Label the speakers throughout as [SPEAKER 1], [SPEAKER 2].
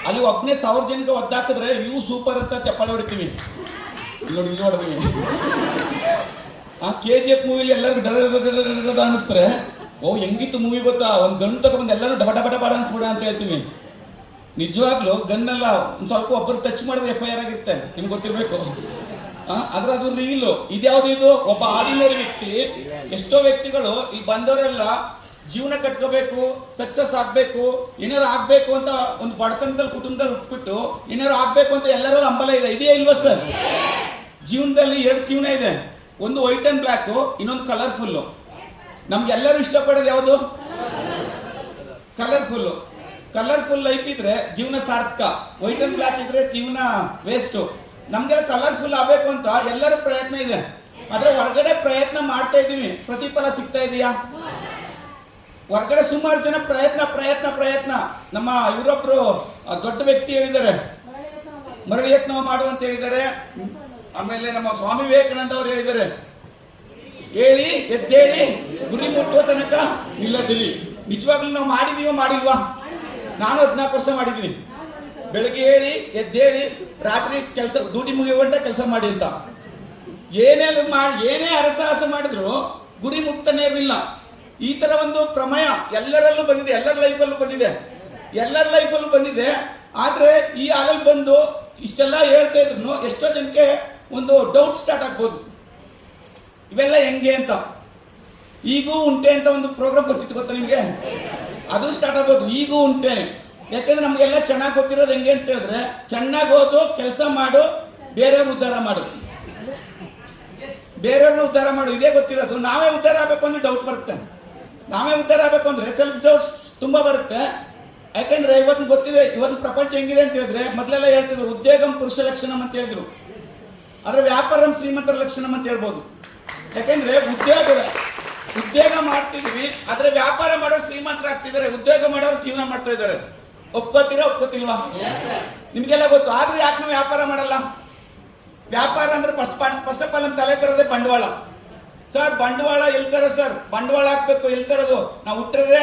[SPEAKER 1] ಅಲ್ಲಿ ಒಬ್ಬನೇ 1000 ಜನಕ್ಕೆ ಒದ್ದಾಕಿದ್ರೆ ಇವು ಸೂಪರ್ ಅಂತ ಚಪ್ಪಾಳೆ ಹೊಡಿತೀವಿ. ಇಲ್ಲಿ ನೋಡ್ತೀವಿ ಆ KGF ಮೂವಿಲಿ ಎಲ್ಲರಿಗೂ ಡರ ಅನಿಸ್ತಾರೆ. ಓ ಹೆಂಗಿತ್ತು ಮೂವಿ ಗೊತ್ತಾ, ಒಂದು ಗನ್ ತಗೊಂಡು ಎಲ್ಲರೂ ಡಬ ಡಬ ಡಬ ಅನ್ಸ್ಬಿಡ ಅಂತ ಹೇಳ್ತೀವಿ. ನಿಜವಾಗ್ಲೂ ಗನ್ನೆಲ್ಲ ಒಂದು ಸ್ವಲ್ಪ ಒಬ್ಬರು ಟಚ್ ಮಾಡಿದ್ರೆ FIR ಆಗಿರುತ್ತೆ, ನಿಮ್ಗೆ ಗೊತ್ತಿರಬೇಕು. ಆದ್ರೆ ಅದು ರೀಲು. ಇದ್ಯಾವ್ದು ಇದು? ಒಬ್ಬ ಆರ್ಡಿನರಿ ವ್ಯಕ್ತಿ. ಎಷ್ಟೋ ವ್ಯಕ್ತಿಗಳು ಈ ಬಂದವರೆಲ್ಲ ಜೀವನ ಕಟ್ಕೋಬೇಕು, ಸಕ್ಸಸ್ ಆಗ್ಬೇಕು, ಏನಾರು ಆಗ್ಬೇಕು ಅಂತ ಒಂದು ಬಡತನದಲ್ಲಿ ಕುಟುಂಬದಲ್ಲಿ ಹುಟ್ಬಿಟ್ಟು ಏನಾರು ಆಗ್ಬೇಕು ಅಂತ ಎಲ್ಲರೂ ಹಂಬಲ ಇದೆ. ಇದೆಯಾ ಇಲ್ವಾ ಸರ್? ಜೀವನದಲ್ಲಿ 2 ಜೀವನ ಇದೆ, ಒಂದು ವೈಟ್ ಅಂಡ್ ಬ್ಲ್ಯಾಕ್, ಇನ್ನೊಂದು ಕಲರ್ಫುಲ್. ನಮ್ಗೆಲ್ಲರೂ ಇಷ್ಟಪಡೋದು ಯಾವುದು? ಕಲರ್ಫುಲ್. ಕಲರ್ಫುಲ್ ಲೈಫ್ ಇದ್ರೆ ಜೀವನ ಸಾರ್ಥಕ, ವೈಟ್ ಅಂಡ್ ಬ್ಲ್ಯಾಕ್ ಇದ್ರೆ ಜೀವನ ವೇಸ್ಟ್. ನಮ್ಗೆಲ್ಲ ಕಲರ್ಫುಲ್ ಆಗಬೇಕು ಅಂತ ಎಲ್ಲರ ಪ್ರಯತ್ನ ಇದೆ, ಆದ್ರೆ ಹೊರಗಡೆ ಪ್ರಯತ್ನ ಮಾಡ್ತಾ ಇದೀವಿ, ಪ್ರತಿಫಲ ಸಿಗ್ತಾ ಇದೆಯಾ? ಹೊರಗಡೆ ಸುಮಾರು ಜನ ಪ್ರಯತ್ನ ಪ್ರಯತ್ನ ಪ್ರಯತ್ನ. ನಮ್ಮ ಇವರೊಬ್ರು ದೊಡ್ಡ ವ್ಯಕ್ತಿ ಹೇಳಿದ್ದಾರೆ, ಮರಳಿ ಯತ್ನ ಮಾಡು ಅಂತ ಹೇಳಿದ್ದಾರೆ. ಆಮೇಲೆ ನಮ್ಮ ಸ್ವಾಮಿ ವಿವೇಕಾನಂದ ಅವರು ಹೇಳಿದ್ದಾರೆ, ಹೇಳಿ ಎದ್ದೇಳಿ ಗುರಿ ಮುಟ್ಟುವ ತನಕ ನಿಲ್ಲದಿರಿ. ನಿಜವಾಗ್ಲೂ ನಾವು ಮಾಡಿಲ್ವಾ? ನಾನು 14 ವರ್ಷ ಮಾಡಿದ್ದೀನಿ. ಬೆಳಗ್ಗೆ ಹೇಳಿ ಎದ್ದೇಳಿ ರಾತ್ರಿ ಕೆಲಸ ಡ್ಯೂಟಿ ಮುಗಿಯುವಂತ ಕೆಲಸ ಮಾಡಿ ಅಂತ. ಏನೇ ಅರಸಾಹಸ ಮಾಡಿದ್ರು ಗುರಿ ಮುಕ್ತನೇ ಇರಲಿಲ್ಲ. ಈ ತರ ಒಂದು ಪ್ರಮೇಯ ಎಲ್ಲರಲ್ಲೂ ಬಂದಿದೆ, ಎಲ್ಲರ ಲೈಫಲ್ಲೂ ಬಂದಿದೆ. ಆದ್ರೆ ಈ ಹಾಲಲ್ಲಿ ಬಂದು ಇಷ್ಟೆಲ್ಲ ಹೇಳ್ತಾ ಇದ್ರು ಎಷ್ಟೋ ಜನಕ್ಕೆ ಒಂದು ಡೌಟ್ ಸ್ಟಾರ್ಟ್ ಆಗ್ಬೋದು, ಇವೆಲ್ಲ ಹೆಂಗೆ ಅಂತ. ಈಗೂ ಉಂಟೆ ಅಂತ ಒಂದು ಪ್ರೋಗ್ರಾಮ್ ಬರ್ತಿತ್ತು ಗೊತ್ತಾ ನಿಮ್ಗೆ? ಅದು ಸ್ಟಾರ್ಟ್ ಆಗ್ಬೋದು, ಈಗೂ ಉಂಟೆ. ಯಾಕಂದ್ರೆ ನಮ್ಗೆಲ್ಲ ಚೆನ್ನಾಗಿ ಗೊತ್ತಿರೋದು ಹೆಂಗೆ ಅಂತ ಹೇಳಿದ್ರೆ, ಚೆನ್ನಾಗಿ ಓದು, ಕೆಲಸ ಮಾಡು, ಬೇರೆಯವ್ರ ಉದ್ಧಾರ ಮಾಡು, ಇದೇ ಗೊತ್ತಿರೋದು. ನಾವೇ ಉದ್ಧಾರ ಆಗ್ಬೇಕು ಅಂದ್ರೆ ಡೌಟ್ ಬರುತ್ತೆ, ನಾವೇ ಉದ್ಧಾರ ಆಗ್ಬೇಕು ಅಂದ್ರೆ ಸೆಲ್ಫ್ ಡೌಟ್ ತುಂಬಾ ಬರುತ್ತೆ. ಯಾಕಂದ್ರೆ ಇವತ್ತು ಗೊತ್ತಿದೆ, ಇವತ್ತು ಪ್ರಪಂಚ ಹೆಂಗಿದೆ ಅಂತ ಹೇಳಿದ್ರೆ, ಮೊದಲೆಲ್ಲ ಹೇಳ್ತಿದ್ರು ಉದ್ಯೋಗಂ ಪುರುಷ ಲಕ್ಷಣಂ ಅಂತ ಹೇಳಿದ್ರು, ಆದ್ರೆ ವ್ಯಾಪಾರಂ ಶ್ರೀಮಂತರ ಲಕ್ಷಣಂ ಅಂತ ಹೇಳ್ಬೋದು. ಯಾಕಂದ್ರೆ ಉದ್ಯೋಗ ಮಾಡ್ತಿದೀವಿ, ಆದ್ರೆ ವ್ಯಾಪಾರ ಮಾಡೋರು ಶ್ರೀಮಂತರಾಗ್ತಿದ್ದಾರೆ, ಉದ್ಯೋಗ ಮಾಡೋರು ಜೀವನ ಮಾಡ್ತಾ ಇದ್ದಾರೆ. ಒಪ್ಕೋತಿಲ್ವಾ? ನಿಮ್ಗೆಲ್ಲ ಗೊತ್ತು. ಆದ್ರೆ ಯಾಕೆ ನಾವು ವ್ಯಾಪಾರ ಮಾಡಲ್ಲ? ವ್ಯಾಪಾರ ಅಂದ್ರೆ ಫಸ್ಟ್ ಆಫ್ ಆಲ್ ನಮ್ಮ ತಲೆ ಬರೋದೇ ಬಂಡವಾಳ. ಸರ್ ಬಂಡವಾಳ ಎಲ್ತಾರ ಸರ್? ಬಂಡವಾಳ ಹಾಕ್ಬೇಕು, ಎಲ್ತಾರದು? ನಾವು ಹುಟ್ಟಿದ್ರೆ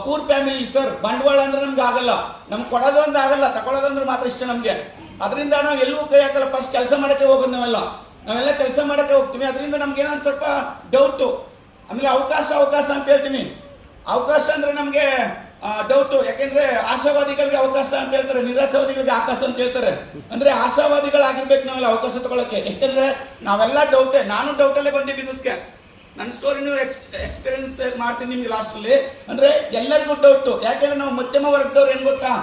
[SPEAKER 1] ಪೂರ್ ಫ್ಯಾಮಿಲಿ ಸರ್. ಬಂಡವಾಳ ಅಂದ್ರೆ ನಮ್ಗೆ ಆಗಲ್ಲ, ನಮ್ಗೆ ಕೊಡೋದು ಅಂದ್ರೆ ಆಗಲ್ಲ, ತಗೊಳ್ಳೋದಂದ್ರೆ ಮಾತ್ರ ಇಷ್ಟ ನಮ್ಗೆ. ಅದರಿಂದ ನಾವು ಎಲ್ಲೂ ಕೈ ಹಾಕಲ್ಲ. ಫಸ್ಟ್ ಕೆಲಸ ಮಾಡಕ್ಕೆ ಹೋಗೋದು ನಾವೆಲ್ಲ ಕೆಲಸ ಮಾಡಕ್ಕೆ ಹೋಗ್ತೀವಿ. ಅದರಿಂದ ನಮ್ಗೆ ಏನೋ ಸ್ವಲ್ಪ ಡೌಟು. ಆಮೇಲೆ ಅವಕಾಶ ಅಂತ ಹೇಳ್ತೀನಿ. ಅವಕಾಶ ಅಂದ್ರೆ ನಮ್ಗೆ ಡೌಟು. ಯಾಕೆಂದ್ರೆ ಆಶಾವಾದಿಗಳಿಗೆ ಅವಕಾಶ ಅಂತ ಹೇಳ್ತಾರೆ, ನಿರಾಶಾವಾದಿಗಳಿಗೆ ಆಕಾಶ ಅಂತ ಹೇಳ್ತಾರೆ. ಅಂದ್ರೆ ಆಶಾವಾದಿಗಳಾಗಿರ್ಬೇಕು ನಾವೆಲ್ಲ ಅವಕಾಶ ತಗೊಳಕ್ಕೆ. ಯಾಕೆಂದ್ರೆ ನಾವೆಲ್ಲ ಡೌಟೇ. ನಾನು ಡೌಟಲ್ಲೇ ಬಂದೆ ಬಿಸ್ನೆಸ್ಗೆ. ನನ್ನ ಸ್ಟೋರಿನೂ ಎಕ್ಸ್ಪೀರಿಯನ್ಸ್ ಮಾಡ್ತೀನಿ ನಿಮ್ಗೆ ಲಾಸ್ಟ್ ಅಲ್ಲಿ. ಅಂದ್ರೆ ಎಲ್ಲರಿಗೂ ಡೌಟು. ಯಾಕೆಂದ್ರೆ ನಾವು ಮಧ್ಯಮ ವರ್ಗದವ್ರು ಏನ್ ಗೊತ್ತಾ,